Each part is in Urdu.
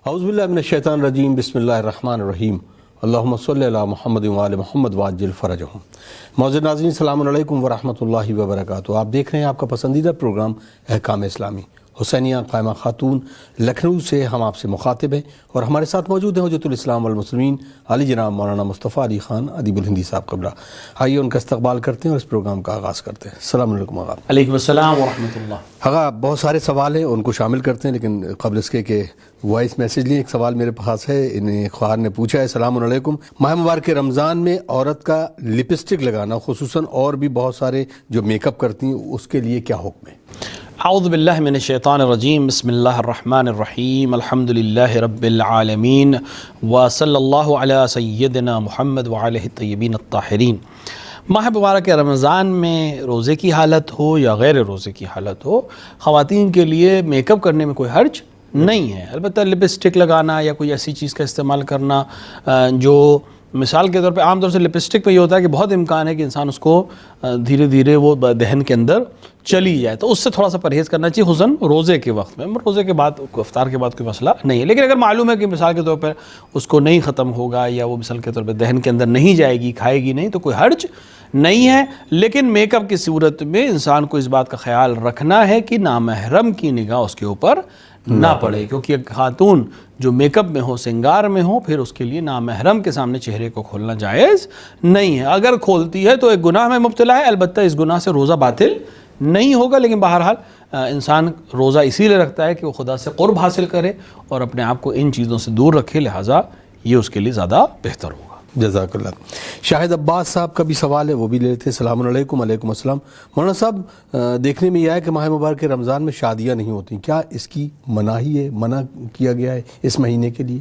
اعوذ باللہ من الشیطان الرجیم، بسم اللہ الرحمن الرحیم، اللہم صلی علی محمد وعلی محمد وعجل فرجہم۔ معزز ناظرین، السلام علیکم ورحمۃ اللہ وبرکاتہ۔ آپ دیکھ رہے ہیں آپ کا پسندیدہ پروگرام احکام اسلامی۔ حسینیہ قائمہ خاتون لکھنؤ سے ہم آپ سے مخاطب ہیں، اور ہمارے ساتھ موجود ہیں حجۃ الاسلام والمسلمین علی جناب مولانا مصطفیٰ علی خان ادیب الہندی صاحب قبلہ۔ آئیے ان کا استقبال کرتے ہیں اور اس پروگرام کا آغاز کرتے ہیں۔ السلام علیکم آغا۔ علیکم السلام ورحمۃ اللہ۔ آغا، بہت سارے سوال ہیں، ان کو شامل کرتے ہیں، لیکن قبل اس کے کہ وائس میسیج لیں، ایک سوال میرے پاس ہے۔ انہیں خواہر نے پوچھا ہے، السلام علیکم، ماہ مبارک رمضان میں عورت کا لپسٹک لگانا، خصوصاً اور بھی بہت سارے جو میک اپ کرتی ہیں، اس کے لیے کیا حکم ہے؟ اعوذ باللہ من الشیطان الرجیم، بسم اللہ الرحمن الرحیم، الحمد للہ رب العالمین، وصلی اللہ علی سیدنا محمد وعلیہ الطیبین الطاہرین۔ ماہ مبارک رمضان میں روزے کی حالت ہو یا غیر روزے کی حالت ہو، خواتین کے لیے میک اپ کرنے میں کوئی حرج نہیں ہے۔ البتہ لپسٹک لگانا یا کوئی ایسی چیز کا استعمال کرنا جو مثال کے طور پہ عام طور سے لپسٹک پہ یہ ہوتا ہے کہ بہت امکان ہے کہ انسان اس کو دھیرے دھیرے وہ دہن کے اندر چلی جائے، تو اس سے تھوڑا سا پرہیز کرنا چاہیے، خصوصاً روزے کے وقت میں۔ روزے کے بعد، افطار کے بعد کوئی مسئلہ نہیں ہے، لیکن اگر معلوم ہے کہ مثال کے طور پر اس کو نہیں ختم ہوگا یا وہ مثال کے طور پہ دہن کے اندر نہیں جائے گی، کھائے گی نہیں، تو کوئی حرج نہیں ہے۔ لیکن میک اپ کی صورت میں انسان کو اس بات کا خیال رکھنا ہے کہ نامحرم کی نگاہ اس کے اوپر نہ پڑے، کیونکہ ایک خاتون جو میک اپ میں ہو، سنگار میں ہو، پھر اس کے لیے نامحرم کے سامنے چہرے کو کھولنا جائز نہیں ہے۔ اگر کھولتی ہے تو ایک گناہ میں مبتلا ہے، البتہ اس گناہ سے روزہ باطل نہیں ہوگا، لیکن بہرحال انسان روزہ اسی لیے رکھتا ہے کہ وہ خدا سے قرب حاصل کرے اور اپنے آپ کو ان چیزوں سے دور رکھے، لہٰذا یہ اس کے لیے زیادہ بہتر ہوگا۔ جزاک اللہ۔ شاہد عباس صاحب کا بھی سوال ہے، وہ بھی لیتے ہیں۔ السلام علیکم۔ علیکم السلام۔ مولانا صاحب، دیکھنے میں یہ ہے کہ ماہ مبارک رمضان میں شادیاں نہیں ہوتی، کیا اس کی مناہی ہے، منع کیا گیا ہے اس مہینے کے لیے؟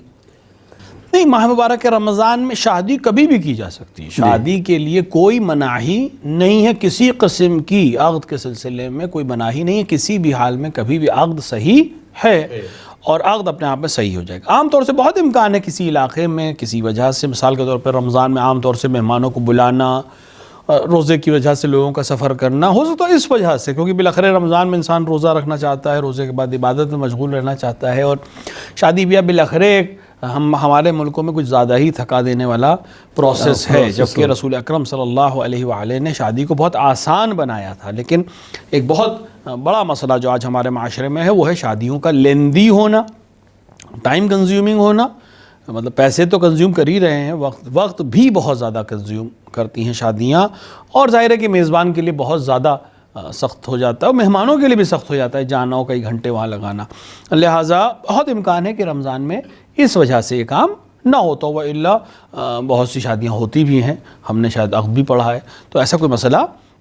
نہیں، ماہ مبارک رمضان میں شادی کبھی بھی کی جا سکتی ہے، شادی کے لیے کوئی مناہی نہیں ہے، کسی قسم کی عقد کے سلسلے میں کوئی مناہی نہیں ہے، کسی بھی حال میں کبھی بھی عقد صحیح ہے اور عقد اپنے آپ میں صحیح ہو جائے گا۔ عام طور سے بہت امکان ہے کسی علاقے میں کسی وجہ سے، مثال کے طور پر رمضان میں عام طور سے مہمانوں کو بلانا، روزے کی وجہ سے لوگوں کا سفر کرنا ہو سکتا ہے اس وجہ سے، کیونکہ بالآخر رمضان میں انسان روزہ رکھنا چاہتا ہے، روزے کے بعد عبادت میں مشغول رہنا چاہتا ہے، اور شادی بیاہ بالآخر ہمارے ملکوں میں کچھ زیادہ ہی تھکا دینے والا پروسیس ہے، جبکہ رسول اکرم صلی اللہ علیہ وآلہ نے شادی کو بہت آسان بنایا تھا۔ لیکن ایک بہت بڑا مسئلہ جو آج ہمارے معاشرے میں ہے وہ ہے شادیوں کا لیندی ہونا، ٹائم کنزیومنگ ہونا۔ مطلب پیسے تو کنزیوم کر ہی رہے ہیں، وقت بھی بہت زیادہ کنزیوم کرتی ہیں شادیاں، اور ظاہر ہے کہ میزبان کے لیے بہت زیادہ سخت ہو جاتا ہے، اور مہمانوں کے لیے بھی سخت ہو جاتا ہے جانا ہو کئی گھنٹے وہاں لگانا، لہٰذا بہت امکان ہے کہ رمضان میں اس وجہ سے یہ کام نہ ہوتا ہو، الا بہت سی شادیاں ہوتی بھی ہیں، ہم نے شاید عقد بھی پڑھا ہے، تو ایسا کوئی مسئلہ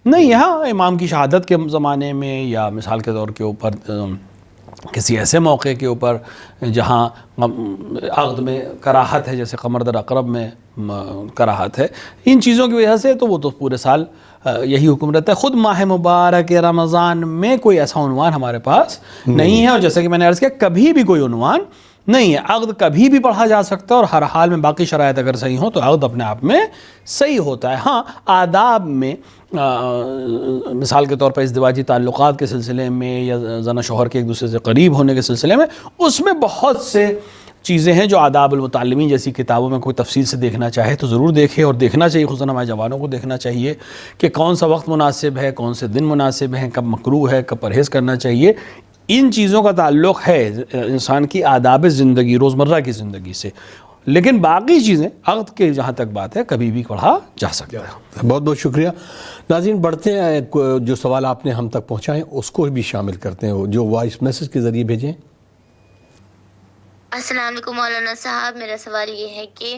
نہیں ہے۔ ہاں، امام کی شہادت کے زمانے میں یا مثال کے طور کے اوپر کسی ایسے موقع کے اوپر جہاں عقد میں کراہت ہے، جیسے قمر در عقرب میں کراہت ہے، ان چیزوں کی وجہ سے تو وہ تو پورے سال یہی حکم رہتا ہے۔ خود ماہ مبارک رمضان میں کوئی ایسا عنوان ہمارے پاس نہیں ہے، اور جیسے کہ میں نے عرض کیا، کبھی بھی کوئی عنوان نہیں ہے۔ عقد کبھی بھی پڑھا جا سکتا ہے، اور ہر حال میں باقی شرائط اگر صحیح ہوں تو عقد اپنے آپ میں صحیح ہوتا ہے۔ ہاں، آداب میں مثال کے طور پر ازدواجی تعلقات کے سلسلے میں یا زن و شوہر کے ایک دوسرے سے قریب ہونے کے سلسلے میں، اس میں بہت سے چیزیں ہیں جو آداب المتعلمین جیسی کتابوں میں کوئی تفصیل سے دیکھنا چاہے تو ضرور دیکھے، اور دیکھنا چاہیے، خصوصاً ہمارے جوانوں کو دیکھنا چاہیے کہ کون سا وقت مناسب ہے، کون سے دن مناسب ہیں، کب مکروہ ہے، کب پرہیز کرنا چاہیے۔ ان چیزوں کا تعلق ہے انسان کی آداب زندگی، روزمرہ کی زندگی سے، لیکن باقی چیزیں عقد کے جہاں تک بات ہے کبھی بھی پڑھا جا سکتا ہے۔ بہت بہت شکریہ۔ ناظرین، بڑھتے ہیں، جو سوال آپ نے ہم تک پہنچائے اس کو بھی شامل کرتے ہیں، جو وائس میسج کے ذریعے بھیجیں۔ السلام علیکم مولانا صاحب، میرا سوال یہ ہے کہ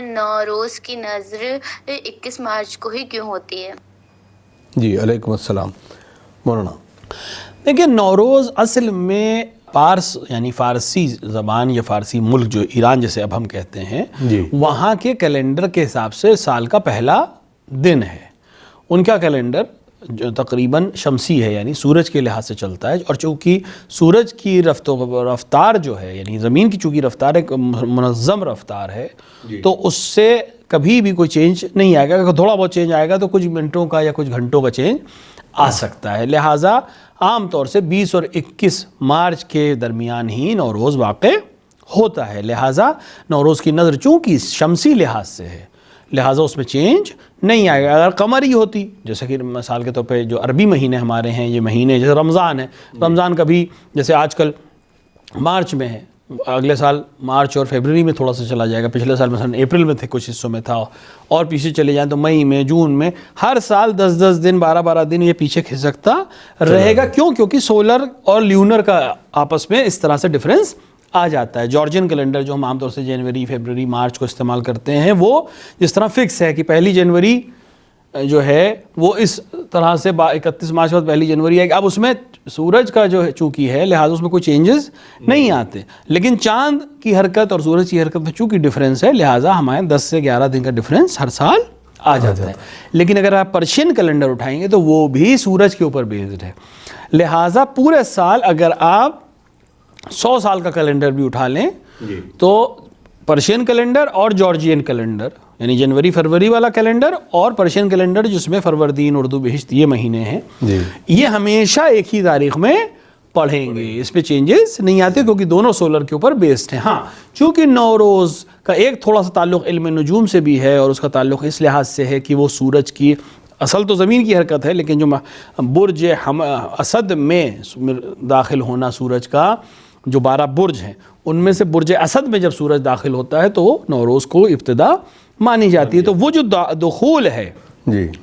نوروز کی نظر 21 مارچ کو ہی کیوں ہوتی ہے؟ جی، علیکم السلام۔ مولانا دیکھیں، نوروز اصل میں پارس یعنی فارسی زبان یا فارسی ملک جو ایران جیسے اب ہم کہتے ہیں، وہاں کے کیلنڈر کے حساب سے سال کا پہلا دن ہے۔ ان کا کیلنڈر جو تقریباً شمسی ہے، یعنی سورج کے لحاظ سے چلتا ہے، اور چونکہ سورج کی رفتار جو ہے، یعنی زمین کی چونکہ رفتار ایک منظم رفتار ہے، تو اس سے کبھی بھی کوئی چینج نہیں آئے گا۔ اگر تھوڑا بہت چینج آئے گا تو کچھ منٹوں کا یا کچھ گھنٹوں کا چینج آ سکتا ہے، لہٰذا عام طور سے 20 اور 21 مارچ کے درمیان ہی نوروز واقع ہوتا ہے، لہٰذا نوروز کی نظر چونکہ شمسی لحاظ سے ہے لہٰذا اس میں چینج نہیں آئے گا۔ اگر قمری ہوتی، جیسے کہ مثال کے طور پہ جو عربی مہینے ہمارے ہیں، یہ مہینے جیسے رمضان ہے، رمضان کبھی جیسے آج کل مارچ میں ہے، اگلے سال مارچ اور فیبرری میں تھوڑا سا چلا جائے گا، پچھلے سال مثلا اپریل میں تھے، کچھ حصوں میں تھا، اور پیچھے چلے جائیں تو مئی میں، جون میں، ہر سال 10 دن 12 دن یہ پیچھے کھسکتا رہے گا۔ کیوں؟ کیونکہ سولر اور لیونر کا آپس میں اس طرح سے ڈفرینس آ جاتا ہے۔ جارجین کیلنڈر جو ہم عام طور سے جنوری، فیبرری، مارچ کو استعمال کرتے ہیں، وہ جس طرح فکس ہے کہ 1 جنوری جو ہے وہ اس طرح سے 31 مارچ کے بعد 1 جنوری ہے، اب اس میں سورج کا جو چونکہ ہے لہٰذا اس میں کوئی چینجز نہیں آتے، لیکن چاند کی حرکت اور سورج کی حرکت میں چونکہ ڈفرینس ہے لہٰذا ہمارے 10 سے 11 دن کا ڈفرینس ہر سال آ جاتا ہے۔ لیکن اگر آپ پرشین کیلنڈر اٹھائیں گے تو وہ بھی سورج کے اوپر بیسڈ ہے، لہٰذا پورے سال اگر آپ 100 سال کا کیلنڈر بھی اٹھا لیں تو پرشین کیلنڈر اور جارجین کیلنڈر یعنی جنوری فروری والا کیلنڈر اور پرشین کیلنڈر جس میں فروردین، اردو بہشت یہ مہینے ہیں، یہ ہمیشہ ایک ہی تاریخ میں پڑھیں گے، اس پہ چینجز نہیں آتے کیونکہ دونوں سولر کے اوپر بیسڈ ہیں۔ ہاں چونکہ نوروز کا ایک تھوڑا سا تعلق علم نجوم سے بھی ہے اور اس کا تعلق اس لحاظ سے ہے کہ وہ سورج کی اصل تو زمین کی حرکت ہے، لیکن جو برج اسد میں داخل ہونا سورج کا، جو 12 برج ہیں ان میں سے برج اسد میں جب سورج داخل ہوتا ہے تو وہ نوروز کو ابتدا مانی جاتی ہے۔ تو وہ جو دخول ہے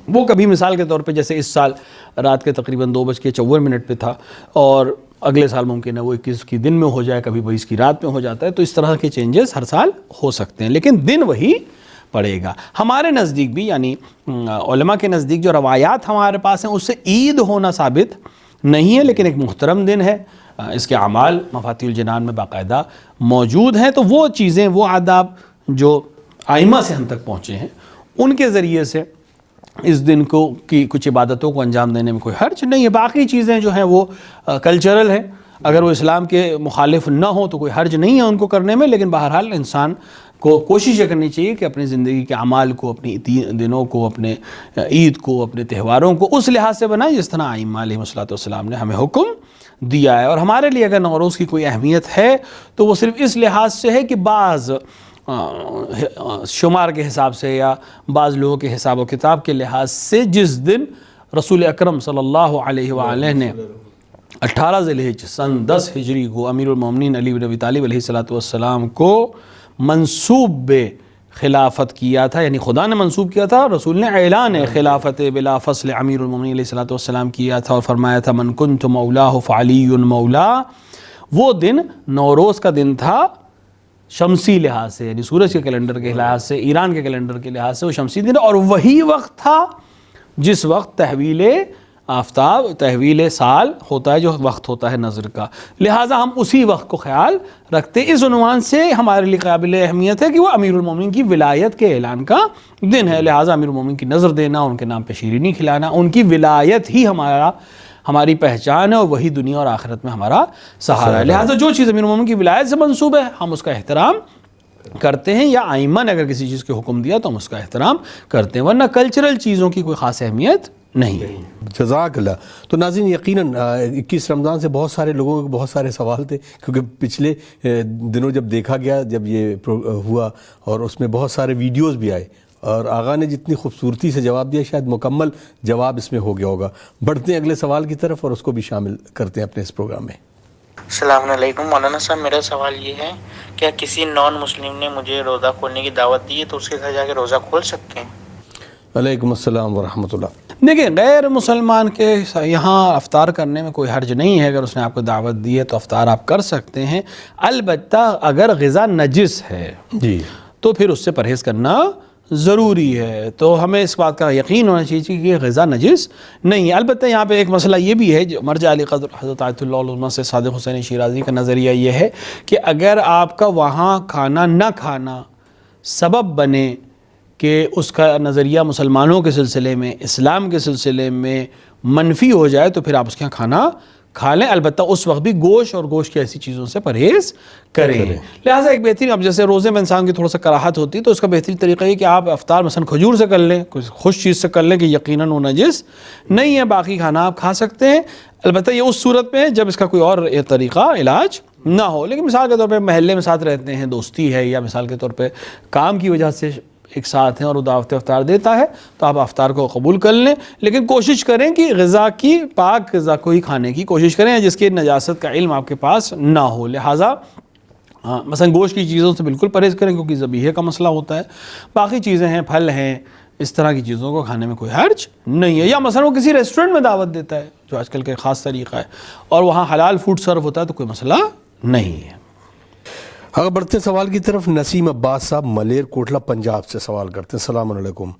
وہ کبھی مثال کے طور پہ جیسے اس سال رات کے تقریباً 2:54 پہ تھا اور اگلے سال ممکن ہے وہ 21 کی دن میں ہو جائے، کبھی 22 کی رات میں ہو جاتا ہے، تو اس طرح کے چینجز ہر سال ہو سکتے ہیں، لیکن دن وہی پڑے گا۔ ہمارے نزدیک بھی یعنی علماء کے نزدیک جو روایات ہمارے پاس ہیں اس سے عید ہونا ثابت نہیں ہے، لیکن ایک محترم دن ہے، اس کے اعمال مفاتیح الجنان میں باقاعدہ موجود ہیں، تو وہ چیزیں، وہ آداب جو ائمہ سے ہم تک پہنچے ہیں ان کے ذریعے سے اس دن کو کی کچھ عبادتوں کو انجام دینے میں کوئی حرج نہیں ہے۔ باقی چیزیں جو ہیں وہ کلچرل ہیں، اگر وہ اسلام کے مخالف نہ ہوں تو کوئی حرج نہیں ہے ان کو کرنے میں، لیکن بہرحال انسان کو کوشش یہ کرنی چاہیے کہ اپنی زندگی کے اعمال کو، اپنی دنوں کو، اپنے عید کو، اپنے تہواروں کو اس لحاظ سے بنائے جس طرح ائمہ علیہ السلام نے ہمیں حکم دیا ہے۔ اور ہمارے لیے اگر نوروز کی کوئی اہمیت ہے تو وہ صرف اس لحاظ سے ہے کہ بعض شمار کے حساب سے یا بعض لوگوں کے حساب و کتاب کے لحاظ سے جس دن رسول اکرم صلی اللہ علیہ وآلہ نے 18 ذی الحجہ سن 10 ہجری کو امیر المومنین علی بن ابی طالب علیہ السلام کو منصوب خلافت کیا تھا، یعنی خدا نے منصوب کیا تھا، رسول نے اعلان خلافت بلا فصل امیر المومنین علیہ السلام کیا تھا اور فرمایا تھا من کنت مولاہ فعلی مولا۔ وہ دن نوروز کا دن تھا شمسی لحاظ سے، یعنی سورج کے کیلنڈر کے لحاظ سے، ایران کے کیلنڈر کے لحاظ سے وہ شمسی دن، اور وہی وقت تھا جس وقت تحویل آفتاب، تحویل سال ہوتا ہے، جو وقت ہوتا ہے نظر کا، لہٰذا ہم اسی وقت کو خیال رکھتے ہیں۔ اس عنوان سے ہمارے لیے قابل اہمیت ہے کہ وہ امیر المومنین کی ولایت کے اعلان کا دن ہے، لہٰذا امیر المومنین کی نظر دینا، ان کے نام پہ شیرینی کھلانا، ان کی ولایت ہی ہماری پہچان ہے اور وہی دنیا اور آخرت میں ہمارا سہارا ہے، لہٰذا جو چیز امیر المومنین کی ولایت سے منسوب ہے ہم اس کا احترام کرتے ہیں، یا ائمہ نے اگر کسی چیز کے حکم دیا تو ہم اس کا احترام کرتے ہیں، ورنہ کلچرل چیزوں کی کوئی خاص اہمیت نہیں ہے۔ جزاک اللہ۔ تو ناظرین یقیناً 21 رمضان سے بہت سارے لوگوں کے بہت سارے سوال تھے، کیونکہ پچھلے دنوں جب دیکھا گیا، جب یہ ہوا اور اس میں بہت سارے ویڈیوز بھی آئے اور آغا نے جتنی خوبصورتی سے جواب دیا شاید مکمل جواب اس میں ہو گیا ہوگا۔ بڑھتے ہیں اگلے سوال کی طرف اور اس کو بھی شامل کرتے ہیں اپنے اس پروگرام میں۔ السلام علیکم مولانا صاحب، میرا سوال یہ ہے کیا کسی نان مسلم نے مجھے روزہ کھولنے کی دعوت دی ہے تو اس کے گھر جا کے روزہ کھول سکتے ہیں؟ وعلیکم السلام ورحمۃ اللہ۔ دیکھیں غیر مسلمان کے یہاں افطار کرنے میں کوئی حرج نہیں ہے، اگر اس نے آپ کو دعوت دی ہے تو افطار آپ کر سکتے ہیں، البتہ اگر غذا نجس ہے جی تو پھر اس سے پرہیز کرنا ضروری ہے، تو ہمیں اس بات کا یقین ہونا چاہیے کہ یہ غذا نجس نہیں ہے۔ البتہ یہاں پہ ایک مسئلہ یہ بھی ہے، جو مرجع علی قدر حضرت آیت اللہ العظمیٰ سے صادق حسین شیرازی کا نظریہ یہ ہے کہ اگر آپ کا وہاں کھانا نہ کھانا سبب بنے کہ اس کا نظریہ مسلمانوں کے سلسلے میں، اسلام کے سلسلے میں منفی ہو جائے تو پھر آپ اس کے یہاں کھانا کھا لیں، البتہ اس وقت بھی گوشت اور گوشت کی ایسی چیزوں سے پرہیز کریں۔ لہٰذا ایک بہترین، اب جیسے روزے میں انسان کی تھوڑا سا کراہت ہوتی ہے تو اس کا بہترین طریقہ یہ کہ آپ افطار مثلا کھجور سے کر لیں، کوئی خوش چیز سے کر لیں کہ یقیناً وہ نجس نہیں ہے، باقی کھانا آپ کھا سکتے ہیں، البتہ یہ اس صورت میں جب اس کا کوئی اور طریقہ علاج نہ ہو. لیکن مثال کے طور پہ محلے میں ساتھ رہتے ہیں, دوستی ہے, یا مثال کے طور پہ کام کی وجہ سے ایک ساتھ ہیں اور وہ دعوت افطار دیتا ہے, تو آپ افطار کو قبول کر لیں, لیکن کوشش کریں کہ غذا کی, پاک غذا کو ہی کھانے کی کوشش کریں جس کی نجاست کا علم آپ کے پاس نہ ہو. لہٰذا مثلا گوشت کی چیزوں سے بالکل پرہیز کریں کیونکہ ذبیحے کا مسئلہ ہوتا ہے. باقی چیزیں ہیں, پھل ہیں, اس طرح کی چیزوں کو کھانے میں کوئی حرج نہیں ہے. یا مثلا وہ کسی ریسٹورنٹ میں دعوت دیتا ہے, جو آج کل کا خاص طریقہ ہے, اور وہاں حلال فوڈ سرو ہوتا ہے, تو کوئی مسئلہ نہیں ہے. اگر بڑھتے سوال کی طرف, نسیم عباس صاحب ملیر کوٹلہ پنجاب سے سوال کرتے ہیں. السلام علیکم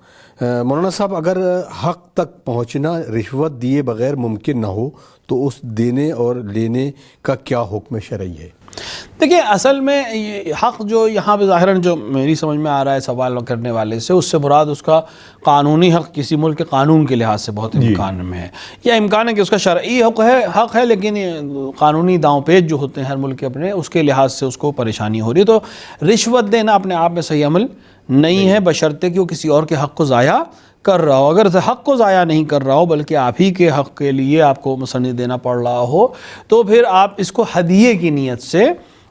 مولانا صاحب, اگر حق تک پہنچنا رشوت دیے بغیر ممکن نہ ہو تو اس دینے اور لینے کا کیا حکم شرعی ہے؟ دیکھیں اصل میں یہ حق جو یہاں پہ ظاہراً جو میری سمجھ میں آ رہا ہے سوال کرنے والے سے, اس سے مراد اس کا قانونی حق کسی ملک کے قانون کے لحاظ سے بہت امکان میں ہے, یا امکان ہے کہ اس کا شرعی حق ہے لیکن قانونی داؤں پیچ جو ہوتے ہیں ہر ملک کے اپنے, اس کے لحاظ سے اس کو پریشانی ہو رہی ہے. تو رشوت دینا اپنے آپ میں صحیح عمل نہیں ہے, بشرطے کہ وہ کسی اور کے حق کو ضائع کر رہا ہو. اگر حق کو ضائع نہیں کر رہا ہو بلکہ آپ ہی کے حق کے لیے آپ کو مسند دینا پڑ رہا ہو, تو پھر آپ اس کو ہدیے کی نیت سے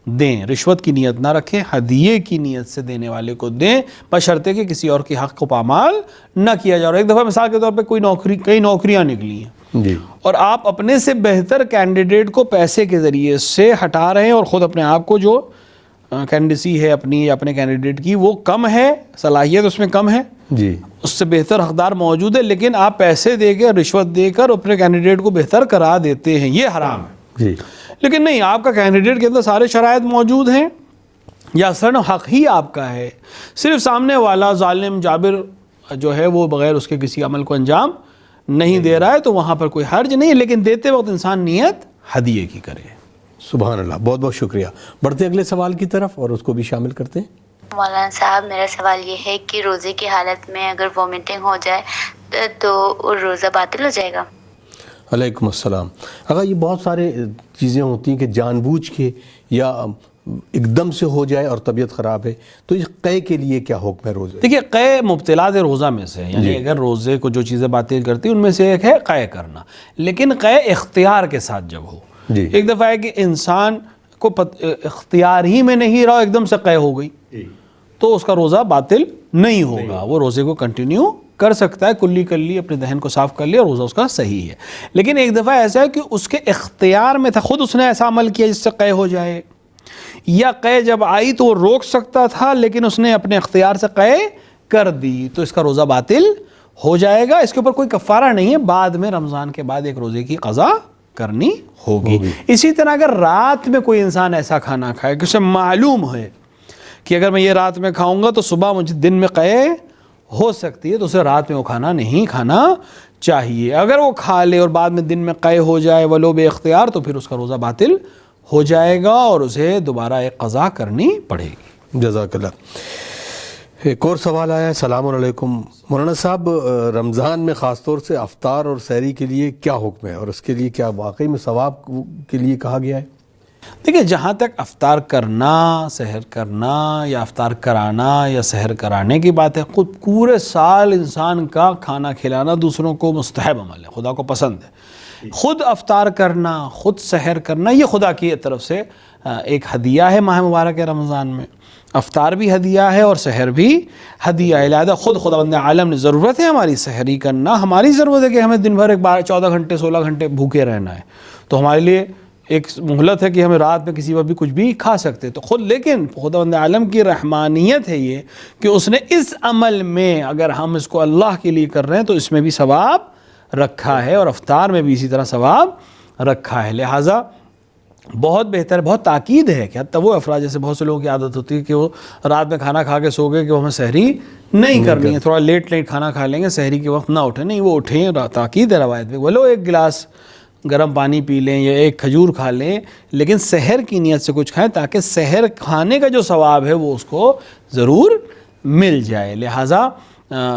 دیں, رشوت کی نیت نہ رکھیں, ہدیے کی نیت سے دینے والے کو دیں, بشرطے کہ کسی اور کے حق کو پامال نہ کیا جائے. اور ایک دفعہ مثال کے طور پہ کئی نوکریاں نکلی ہیں اور آپ اپنے سے بہتر کینڈیڈیٹ کو پیسے کے ذریعے سے ہٹا رہے ہیں, اور خود اپنے آپ کو جو کینڈیڈیسی ہے اپنی یا اپنے کینڈیڈیٹ کی وہ کم ہے, صلاحیت اس میں کم ہے, اس سے بہتر حقدار موجود ہے, لیکن آپ پیسے دے کے, رشوت دے کر اپنے کینڈیڈیٹ کو بہتر کرا دیتے ہیں, یہ حرام ہے. لیکن نہیں, آپ کا کینڈیڈیٹ کے اندر سارے شرائط موجود ہیں, یا اصلاً حق ہی آپ کا ہے, صرف سامنے والا ظالم جابر جو ہے وہ بغیر اس کے کسی عمل کو انجام نہیں دے رہا ہے, تو وہاں پر کوئی حرج نہیں ہے, لیکن دیتے وقت انسان نیت ہدیے کی کرے. سبحان اللہ, بہت بہت شکریہ. بڑھتے اگلے سوال کی طرف اور اس کو بھی شامل کرتے ہیں. مولانا صاحب میرا سوال یہ ہے کہ روزے کی حالت میں اگر وومیٹنگ ہو جائے تو روزہ باطل ہو جائے گا؟ علیکم السلام. اگر یہ بہت سارے چیزیں ہوتی ہیں کہ جان بوجھ کے یا ایک دم سے ہو جائے اور طبیعت خراب ہے, تو اس قے کے لیے کیا حکم ہے روزے؟ دیکھیے قے مبتلات روزہ میں سے, یعنی اگر روزے کو جو چیزیں باطل کرتی ہیں ان میں سے ایک ہے قے کرنا, لیکن قے اختیار کے ساتھ جب ہو. ایک دفعہ ہے کہ انسان کو اختیار ہی میں نہیں رہا, ایک دم سے قے ہو گئی, تو اس کا روزہ باطل نہیں ہوگا, وہ روزے کو کنٹینیو کر سکتا ہے, کلی اپنے دہن کو صاف کر لیا, روزہ اس کا صحیح ہے. لیکن ایک دفعہ ایسا ہے کہ اس کے اختیار میں تھا, خود اس نے ایسا عمل کیا جس سے قے ہو جائے, یا قے جب آئی تو وہ روک سکتا تھا لیکن اس نے اپنے اختیار سے قے کر دی, تو اس کا روزہ باطل ہو جائے گا. اس کے اوپر کوئی کفارہ نہیں ہے, بعد میں رمضان کے بعد ایک روزے کی قضا کرنی ہوگی. اسی طرح اگر رات میں کوئی انسان ایسا کھانا کھائے کہ اسے معلوم ہے کہ اگر میں یہ رات میں کھاؤں گا تو صبح مجھے دن میں قے ہو سکتی ہے, تو اسے رات میں وہ کھانا نہیں کھانا چاہیے. اگر وہ کھا لے اور بعد میں دن میں قے ہو جائے ولو بے اختیار, تو پھر اس کا روزہ باطل ہو جائے گا اور اسے دوبارہ ایک قضا کرنی پڑے گی. جزاک اللہ. ایک اور سوال آیا ہے. السلام علیکم مولانا صاحب, رمضان میں خاص طور سے افطار اور سحری کے لیے کیا حکم ہے, اور اس کے لیے کیا واقعی میں ثواب کے لیے کہا گیا ہے؟ دیکھیں جہاں تک افطار کرنا, سحر کرنا یا افطار کرانا یا سحر کرانے کی بات ہے, خود پورے سال انسان کا کھانا کھلانا دوسروں کو مستحب عمل ہے, خدا کو پسند ہے. خود افطار کرنا, خود سحر کرنا, یہ خدا کی طرف سے ایک ہدیہ ہے ماہ مبارک رمضان میں. افطار بھی ہدیہ ہے اور سحر بھی ہدیہ ہے. لہذا خود خداوند عالم نے ضرورت ہے ہماری سحری کرنا, ہماری ضرورت ہے کہ ہمیں دن بھر 14 گھنٹے 16 گھنٹے بھوکے رہنا ہے, تو ہمارے لیے ایک مہلت ہے کہ ہمیں رات میں کسی وقت بھی کچھ بھی کھا سکتے تو خود. لیکن خداوند عالم کی رحمانیت ہے یہ کہ اس نے اس عمل میں اگر ہم اس کو اللہ کے لیے کر رہے ہیں تو اس میں بھی ثواب رکھا ہے, اور افطار میں بھی اسی طرح ثواب رکھا ہے. لہٰذا بہت بہتر ہے, بہت تاکید ہے کہ حتیٰ وہ افراد, جیسے بہت سے لوگوں کی عادت ہوتی ہے کہ وہ رات میں کھانا کھا کے سو گئے کہ وہ ہمیں سحری نہیں کرنی ہے, تھوڑا لیٹ کھانا کھا لیں گے, سحری کے وقت نہ اٹھیں. نہیں, وہ اٹھیں, تاکید ہے روایت میں, بولو ایک گلاس گرم پانی پی لیں یا ایک کھجور کھا لیں, لیکن سحر کی نیت سے کچھ کھائیں تاکہ سحر کھانے کا جو ثواب ہے وہ اس کو ضرور مل جائے. لہٰذا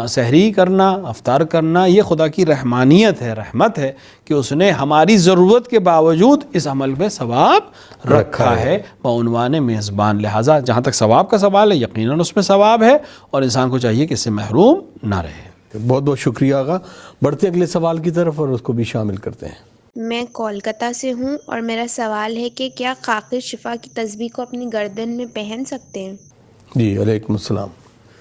سحری کرنا, افطار کرنا, یہ خدا کی رحمانیت ہے, رحمت ہے کہ اس نے ہماری ضرورت کے باوجود اس عمل پہ ثواب رکھا ہے بعنوان میزبان. لہٰذا جہاں تک ثواب کا سوال ہے, یقیناً اس میں ثواب ہے اور انسان کو چاہیے کہ اس سے محروم نہ رہے. بہت بہت شکریہ آغا. بڑھتے اگلے سوال کی طرف اور اس کو بھی شامل کرتے ہیں. میں کولکتہ سے ہوں اور میرا سوال ہے کہ کیا خاک شفا کی تسبیح کو اپنی گردن میں پہن سکتے ہیں؟ جی علیکم السلام۔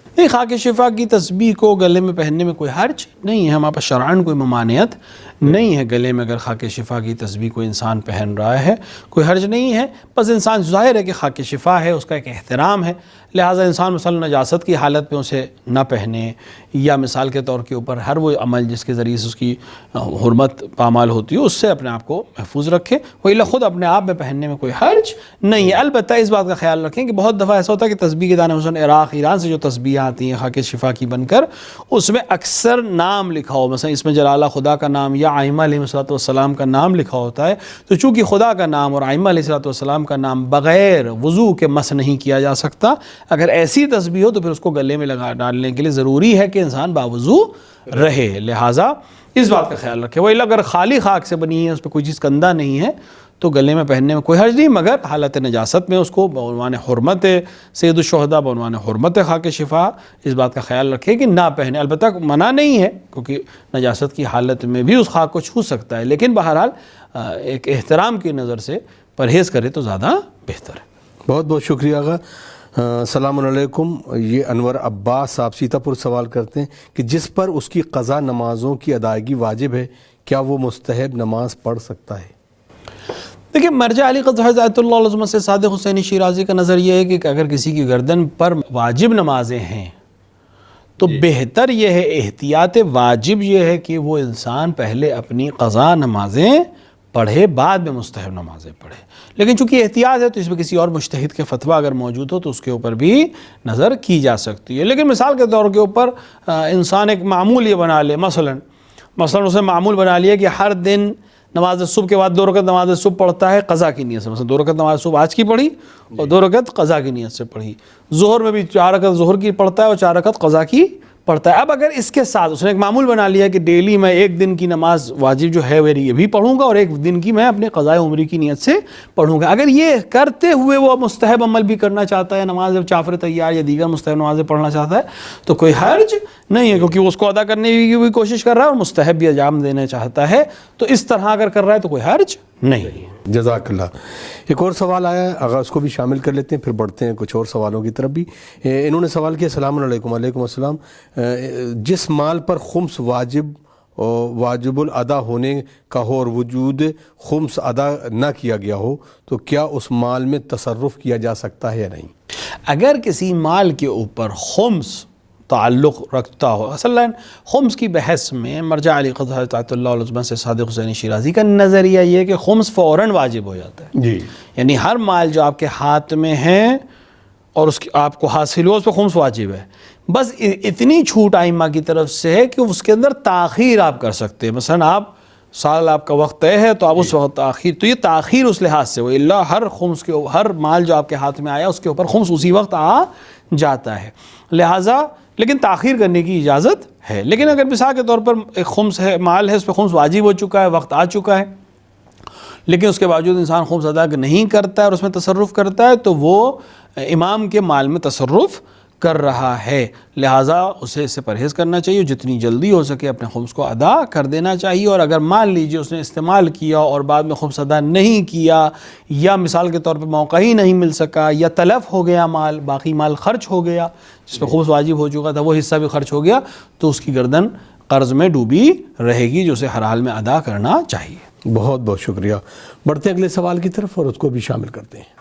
نہیں، خاک شفا کی تسبیح کو گلے میں پہننے میں کوئی حرج نہیں ہے، ہمارے پاس شرعاً کوئی ممانعت نہیں ہے۔ گلے میں اگر خاک شفا کی تسبیح کوئی انسان پہن رہا ہے کوئی حرج نہیں ہے، بس انسان ظاہر ہے کہ خاک شفا ہے، اس کا ایک احترام ہے، لہٰذا انسان مثلا نجاست کی حالت میں اسے نہ پہنے، یا مثال کے طور کے اوپر ہر وہ عمل جس کے ذریعے سے اس کی حرمت پامال ہوتی ہے اس سے اپنے آپ کو محفوظ رکھے، وإلا خود اپنے آپ میں پہننے میں کوئی حرج نہیں ہے۔ البتہ اس بات کا خیال رکھیں کہ بہت دفعہ ایسا ہوتا ہے کہ تسبیح کے دانے مثلا عراق ایران سے جو تسبیح آتی ہیں خاک شفا کی بن کر، اس میں اکثر نام لکھا ہو، مثلا اس میں جلالہ خدا کا نام یا ائمہ علیہ السلام کا نام لکھا ہوتا ہے، تو چونکہ خدا کا نام اور ائمہ علیہ السلام کا نام بغیر وضو کے مس نہیں کیا جا سکتا، اگر ایسی تسبیح ہو تو پھر اس کو گلے میں لگا ڈالنے کے لیے ضروری ہے کہ انسان باوضو رہے، لہٰذا اس بات کا خیال رکھے۔ وإلا اگر خالی خاک سے بنی ہے، اس پہ کوئی چیز کندہ نہیں ہے، تو گلے میں پہننے میں کوئی حرج نہیں، مگر حالت نجاست میں اس کو بعنوان حرمت سید الشہداء، بعنوان حرمت خاک شفا، اس بات کا خیال رکھے کہ نہ پہنے۔ البتہ منع نہیں ہے کیونکہ نجاست کی حالت میں بھی اس خاک کو چھو سکتا ہے، لیکن بہرحال ایک احترام کی نظر سے پرہیز کرے تو زیادہ بہتر ہے۔ بہت بہت شکریہ آغا۔ السلام علیکم، یہ انور عباس صاحب سیتا پور سوال کرتے ہیں کہ جس پر اس کی قضا نمازوں کی ادائیگی واجب ہے، کیا وہ مستحب نماز پڑھ سکتا ہے؟ دیکھیں، مرجع علی قدس حضرت اللہ علیہ سے صادق حسین شیرازی کا نظر یہ ہے کہ اگر کسی کی گردن پر واجب نمازیں ہیں تو بہتر یہ ہے، احتیاط واجب یہ ہے کہ وہ انسان پہلے اپنی قضا نمازیں پڑھے، بعد میں مستحب نمازیں پڑھے، لیکن چونکہ احتیاط ہے تو اس میں کسی اور مجتہد کے فتویٰ اگر موجود ہو تو اس کے اوپر بھی نظر کی جا سکتی ہے۔ لیکن مثال کے طور کے اوپر انسان ایک معمول یہ بنا لے، مثلا اسے معمول بنا لیا کہ ہر دن نماز صبح کے بعد 2 رکعت نماز صبح پڑھتا ہے قضا کی نیت سے، مثلا 2 رکعت نماز صبح آج کی پڑھی اور 2 رکعت قضا کی نیت سے پڑھی، ظہر میں بھی 4 رکعت ظہر کی پڑھتا ہے اور 4 رکعت قضا کی پڑھتا ہے۔ اب اگر اس کے ساتھ اس نے ایک معمول بنا لیا کہ ڈیلی میں 1 دن کی نماز واجب جو ہے میری یہ بھی پڑھوں گا اور 1 دن کی میں اپنے قضاء عمری کی نیت سے پڑھوں گا، اگر یہ کرتے ہوئے وہ مستحب عمل بھی کرنا چاہتا ہے، نماز چافر تیار یا دیگر مستحب نمازیں پڑھنا چاہتا ہے تو کوئی حرج نہیں ہے، کیونکہ وہ اس کو ادا کرنے کی بھی کوشش کر رہا ہے اور مستحب بھی انجام دینا چاہتا ہے، تو اس طرح اگر کر رہا ہے تو کوئی حرج نہیں ہے۔ جزاک اللہ۔ ایک اور سوال آیا ہے، اگر اس کو بھی شامل کر لیتے ہیں پھر بڑھتے ہیں کچھ اور سوالوں کی طرف بھی۔ انہوں نے سوال کیا، السلام علیکم۔ وعلیکم السلام۔ جس مال پر خمس واجب الادا ہونے کا ہو اور وجود خمس ادا نہ کیا گیا ہو تو کیا اس مال میں تصرف کیا جا سکتا ہے یا نہیں؟ اگر کسی مال کے اوپر خمس تعلق رکھتا ہو، اصل خمس کی بحث میں مرجع علی قدس حضرت اللہ علیہ سے صادق حسین شیرازی کا نظریہ یہ ہے کہ خمس فوراً واجب ہو جاتا ہے، جی، یعنی ہر مال جو آپ کے ہاتھ میں ہے اور اس کی آپ کو حاصل ہو اس پہ خمس واجب ہے، بس اتنی چھوٹ ائمہ کی طرف سے ہے کہ اس کے اندر تاخیر آپ کر سکتے ہیں، مثلا آپ سال آپ کا وقت طے ہے تو آپ اس وقت تاخیر، تو یہ تاخیر اس لحاظ سے وہ اللہ ہر مال جو آپ کے ہاتھ میں آیا اس کے اوپر خمس اسی وقت آ جاتا ہے، لہٰذا لیکن تاخیر کرنے کی اجازت ہے۔ لیکن اگر مثال کے طور پر ایک خمس ہے، مال ہے، اس پہ خمس واجب ہو چکا ہے، وقت آ چکا ہے، لیکن اس کے باوجود انسان خمس ادا نہیں کرتا ہے اور اس میں تصرف کرتا ہے تو وہ امام کے مال میں تصرف کر رہا ہے، لہٰذا اسے اس سے پرہیز کرنا چاہیے، جتنی جلدی ہو سکے اپنے خمس کو ادا کر دینا چاہیے، اور اگر مان لیجئے اس نے استعمال کیا اور بعد میں خمس ادا نہیں کیا یا مثال کے طور پہ موقع ہی نہیں مل سکا یا تلف ہو گیا مال، باقی مال خرچ ہو گیا جس پہ خمس واجب ہو چکا تھا وہ حصہ بھی خرچ ہو گیا تو اس کی گردن قرض میں ڈوبی رہے گی جو اسے ہر حال میں ادا کرنا چاہیے۔ بہت بہت شکریہ۔ بڑھتے ہیں اگلے سوال کی طرف اور اس کو بھی شامل کرتے ہیں۔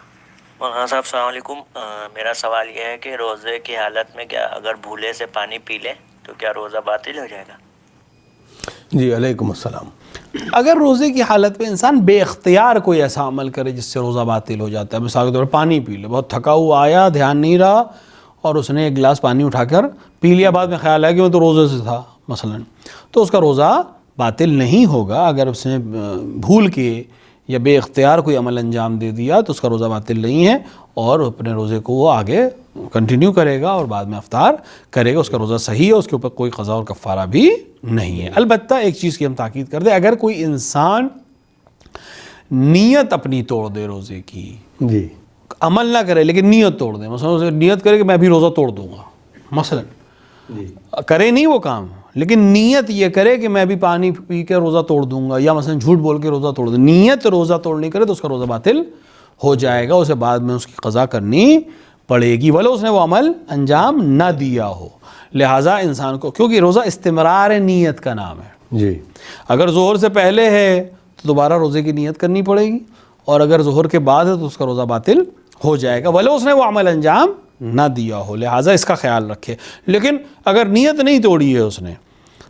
مولانا صاحب السلام علیکم، میرا سوال یہ ہے کہ روزے کی حالت میں کیا اگر بھولے سے پانی پی لے تو کیا روزہ باطل ہو جائے گا؟ جی علیکم السلام۔ اگر روزے کی حالت میں انسان بے اختیار کوئی ایسا عمل کرے جس سے روزہ باطل ہو جاتا ہے، مثال کے طور پر پانی پی لے، بہت تھکا ہوا آیا، دھیان نہیں رہا اور اس نے ایک گلاس پانی اٹھا کر پی لیا، بعد میں خیال آیا کہ وہ تو روزے سے تھا مثلا، تو اس کا روزہ باطل نہیں ہوگا۔ اگر اس نے بھول کے یا بے اختیار کوئی عمل انجام دے دیا تو اس کا روزہ باطل نہیں ہے اور اپنے روزے کو وہ آگے کنٹینیو کرے گا اور بعد میں افطار کرے گا، اس کا روزہ صحیح ہے، اس کے اوپر کوئی قضا اور کفارہ بھی نہیں ہے۔ البتہ ایک چیز کی ہم تاکید کر دیں، اگر کوئی انسان نیت اپنی توڑ دے روزے کی، جی، عمل نہ کرے لیکن نیت توڑ دے، مثلا اسے نیت کرے کہ میں بھی روزہ توڑ دوں گا مثلا، کرے نہیں وہ کام لیکن نیت یہ کرے کہ میں ابھی پانی پی کے روزہ توڑ دوں گا یا مثلا جھوٹ بول کے روزہ توڑ دوں، نیت روزہ توڑنے کرے تو اس کا روزہ باطل ہو جائے گا، اسے بعد میں اس کی قضا کرنی پڑے گی ولو اس نے وہ عمل انجام نہ دیا ہو۔ لہٰذا انسان کو، کیونکہ روزہ استمرار نیت کا نام ہے جی، اگر ظہر سے پہلے ہے تو دوبارہ روزے کی نیت کرنی پڑے گی، اور اگر ظہر کے بعد ہے تو اس کا روزہ باطل ہو جائے گا ولو اس نے وہ عمل انجام نہ دیا ہو۔ لہٰذا اس کا خیال رکھے۔ لیکن اگر نیت نہیں توڑی ہے، اس نے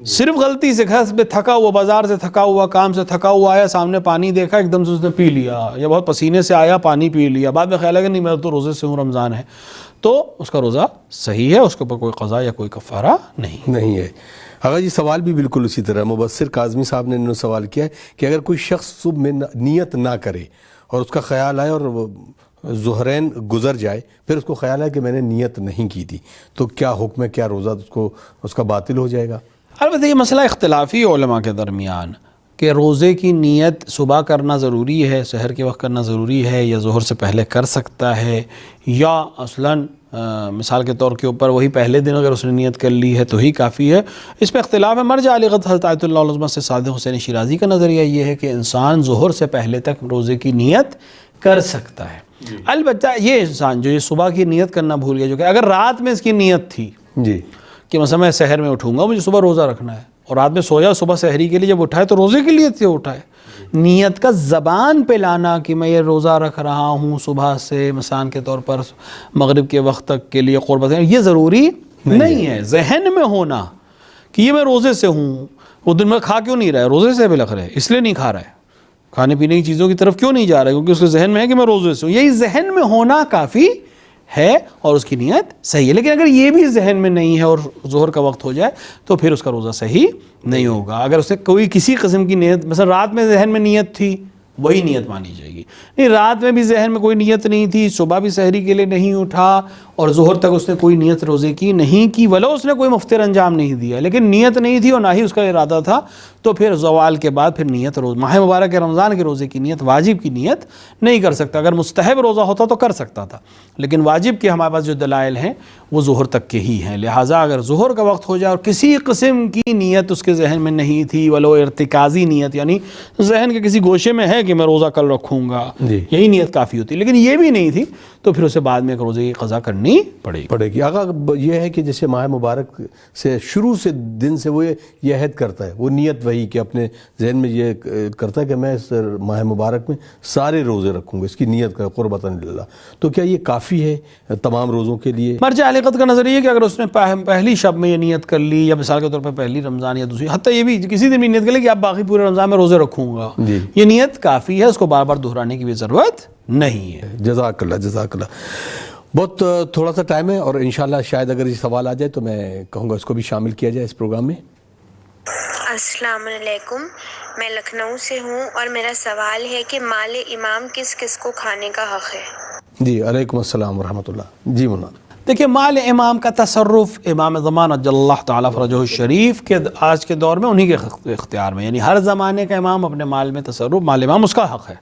صرف غلطی سے گھر پہ تھکا ہوا، بازار سے تھکا ہوا، کام سے تھکا ہوا آیا، سامنے پانی دیکھا، ایک دم سے اس نے پی لیا، یا بہت پسینے سے آیا پانی پی لیا، بعد میں خیال ہے کہ نہیں میں تو روزے سے ہوں، رمضان ہے، تو اس کا روزہ صحیح ہے، اس کے اوپر کوئی قضا یا کوئی کفارہ نہیں ہے۔ اگر یہ سوال بھی بالکل اسی طرح مبصر کاظمی صاحب نے سوال کیا ہے کہ اگر کوئی شخص صبح میں نیت نہ کرے اور اس کا خیال آئے اور ظہرین گزر جائے، پھر اس کو خیال ہے کہ میں نے نیت نہیں کی تھی، تو کیا حکم ہے؟ کیا روزہ اس کا باطل ہو جائے گا؟ البتہ یہ مسئلہ اختلافی علماء کے درمیان کہ روزے کی نیت صبح کرنا ضروری ہے، سحر کے وقت کرنا ضروری ہے، یا ظہر سے پہلے کر سکتا ہے، یا اصلاً مثال کے طور کے اوپر وہی پہلے دن اگر اس نے نیت کر لی ہے تو ہی کافی ہے۔ اس پہ اختلاف ہے۔ مرجع علیقت حضرت آیت اللہ علیہ سے صادق حسین شیرازی کا نظریہ یہ ہے کہ انسان ظہر سے پہلے تک روزے کی نیت کر سکتا ہے۔ البتہ یہ انسان جو یہ صبح کی نیت کرنا بھول گیا، جو کہ اگر رات میں اس کی نیت تھی جی کہ مثلا میں سحر میں اٹھوں گا، مجھے صبح روزہ رکھنا ہے، اور رات میں سویا، صبح سحری کے لیے جب اٹھائے تو روزے کے لیے سے اٹھائے، نیت کا زبان پہ لانا کہ میں یہ روزہ رکھ رہا ہوں صبح سے مثال کے طور پر مغرب کے وقت تک کے لیے قربت، یہ ضروری نہیں ہے۔ ذہن میں ہونا کہ یہ میں روزے سے ہوں، وہ دن میں کھا کیوں نہیں رہا ہے، روزے سے بھی لگ رہا ہے، اس لیے نہیں کھا رہا ہے، کھانے پینے کی چیزوں کی طرف کیوں نہیں جا رہا ہے، کیونکہ اس کے ذہن میں ہے کہ میں روزے سے ہوں، یہی ذہن میں ہونا کافی ہے اور اس کی نیت صحیح ہے۔ لیکن اگر یہ بھی ذہن میں نہیں ہے اور ظہر کا وقت ہو جائے تو پھر اس کا روزہ صحیح نہیں ہوگا۔ اگر اس نے کوئی کسی قسم کی نیت، مثلا رات میں ذہن میں نیت تھی، وہی نیت مانی جائے گی۔ نہیں، رات میں بھی ذہن میں کوئی نیت نہیں تھی، صبح بھی سحری کے لیے نہیں اٹھا اور ظہر تک اس نے کوئی نیت روزے کی نہیں کی، ولو اس نے کوئی مفطر انجام نہیں دیا، لیکن نیت نہیں تھی اور نہ ہی اس کا ارادہ تھا، تو پھر زوال کے بعد پھر نیت ماہ مبارک رمضان کے روزے کی نیت، واجب کی نیت نہیں کر سکتا۔ اگر مستحب روزہ ہوتا تو کر سکتا تھا، لیکن واجب کے ہمارے پاس جو دلائل ہیں وہ ظہر تک کے ہی ہیں۔ لہٰذا اگر ظہر کا وقت ہو جائے اور کسی قسم کی نیت اس کے ذہن میں نہیں تھی، ولو ارتکازی نیت، یعنی ذہن کے کسی گوشے میں ہے کہ میں روزہ کل رکھوں گا، یہی نیت کافی ہوتی، لیکن یہ بھی نہیں تھی، تو پھر اسے بعد میں ایک روزے کی قضا کرنی پڑے گی۔ اگر یہ ہے کہ جیسے ماہ مبارک سے شروع سے دن سے وہ یہ عہد کرتا ہے، وہ نیت وہی کہ اپنے ذہن میں یہ کرتا ہے کہ میں اس ماہ مبارک میں سارے روزے رکھوں گا، اس کی نیت کا قربتاً للہ، تو کیا یہ کافی ہے تمام روزوں کے لیے؟ مرجع علیقت کا نظریہ ہے کہ اگر اس نے پہلی شب میں یہ نیت کر لی، یا مثال کے طور پر پہلی رمضان یا دوسری، حتیٰ یہ بھی کسی دن بھی نیت کر لی کہ اب باقی پورے رمضان میں روزے رکھوں گا، یہ نیت کافی ہے، اس کو بار بار دہرانے کی بھی ضرورت نہیں ہے۔ جزاک اللہ، جزاک اللہ۔ بہت تھوڑا سا ٹائم ہے اور انشاءاللہ شاید اگر یہ سوال آ جائے تو میں کہوں گا اس کو بھی شامل کیا جائے اس پروگرام میں۔ السلام علیکم، میں لکھنؤ سے ہوں اور میرا سوال ہے کہ مال امام کس کس کو کھانے کا حق ہے؟ جی علیکم السلام ورحمۃ اللہ۔ جی مولانا، دیکھیں مال امام کا تصرف امام زمان اجل اللہ تعالیٰ فرجہ الشریف کے آج کے دور میں انہی کے اختیار میں، یعنی ہر زمانے کا امام اپنے مال میں تصرف، مال امام اس کا حق ہے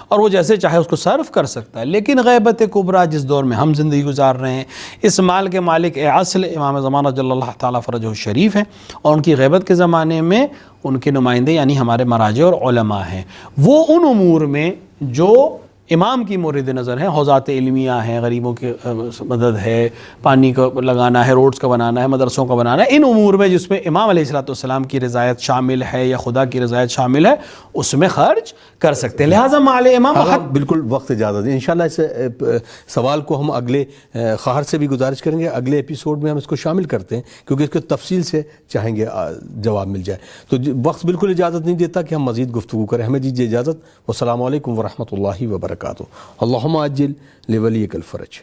اور وہ جیسے چاہے اس کو صرف کر سکتا ہے۔ لیکن غیبت کبریٰ جس دور میں ہم زندگی گزار رہے ہیں، اس مال کے مالک اصل امام زمان اجل اللہ تعالیٰ فرجہ الشریف ہیں، اور ان کی غیبت کے زمانے میں ان کے نمائندے یعنی ہمارے مراجع اور علماء ہیں۔ وہ ان امور میں جو امام کی مورد نظر ہیں، حوزات علمیہ ہیں، غریبوں کی مدد ہے، پانی کو لگانا ہے، روڈز کا بنانا ہے، مدرسوں کا بنانا ہے، ان امور میں جس میں امام علیہ السلام کی رضایت شامل ہے یا خدا کی رضایت شامل ہے، اس میں خرچ کر سکتے ہیں۔ لہٰذا مال امام بالکل وقت اجازت ہے، انشاءاللہ اس سوال کو ہم اگلے خواہر سے بھی گزارش کریں گے، اگلے ایپیسوڈ میں ہم اس کو شامل کرتے ہیں کیونکہ اس کو تفصیل سے چاہیں گے جواب مل جائے، تو وقت بالکل اجازت نہیں دیتا کہ ہم مزید گفتگو کریں۔ ہمیں دیجیے اجازت، والسلام علیکم ورحمۃ اللہ وبرکاتہ۔ اللہم عجل لولیک الفرج۔